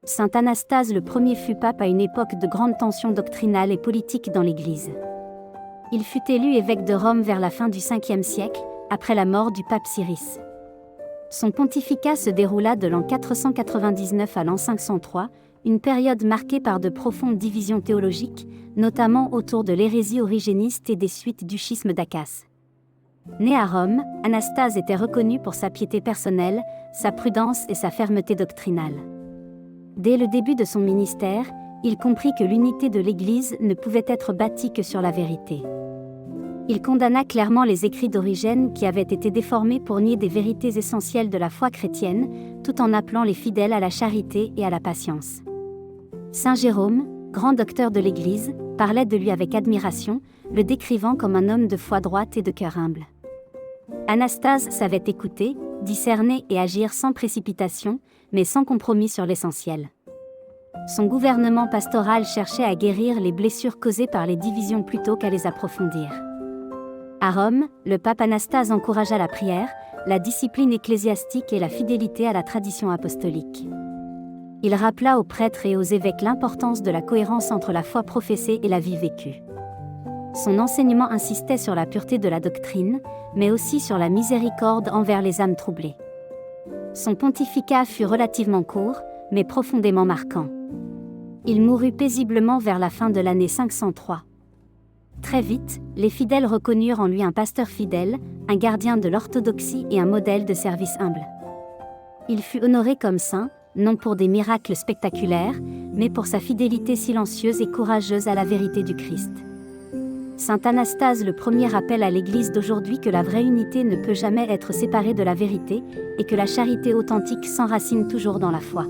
Saint Anastase le Ier fut pape à une époque de grande tension doctrinale et politique dans l'Église. Il fut élu évêque de Rome vers la fin du Ve siècle, après la mort du pape Cyrus. Son pontificat se déroula de l'an 499 à l'an 503, une période marquée par de profondes divisions théologiques, notamment autour de l'hérésie origéniste et des suites du schisme d'Acace. Né à Rome, Anastase était reconnu pour sa piété personnelle, sa prudence et sa fermeté doctrinale. Dès le début de son ministère, il comprit que l'unité de l'Église ne pouvait être bâtie que sur la vérité. Il condamna clairement les écrits d'Origène qui avaient été déformés pour nier des vérités essentielles de la foi chrétienne, tout en appelant les fidèles à la charité et à la patience. Saint Jérôme, grand docteur de l'Église, parlait de lui avec admiration, le décrivant comme un homme de foi droite et de cœur humble. Anastase savait écouter, discerner et agir sans précipitation, mais sans compromis sur l'essentiel. Son gouvernement pastoral cherchait à guérir les blessures causées par les divisions plutôt qu'à les approfondir. À Rome, le pape Anastase encouragea la prière, la discipline ecclésiastique et la fidélité à la tradition apostolique. Il rappela aux prêtres et aux évêques l'importance de la cohérence entre la foi professée et la vie vécue. Son enseignement insistait sur la pureté de la doctrine, mais aussi sur la miséricorde envers les âmes troublées. Son pontificat fut relativement court, mais profondément marquant. Il mourut paisiblement vers la fin de l'année 503. Très vite, les fidèles reconnurent en lui un pasteur fidèle, un gardien de l'orthodoxie et un modèle de service humble. Il fut honoré comme saint, non pour des miracles spectaculaires, mais pour sa fidélité silencieuse et courageuse à la vérité du Christ. Saint Anastase le Ier rappelle à l'Église d'aujourd'hui que la vraie unité ne peut jamais être séparée de la vérité, et que la charité authentique s'enracine toujours dans la foi.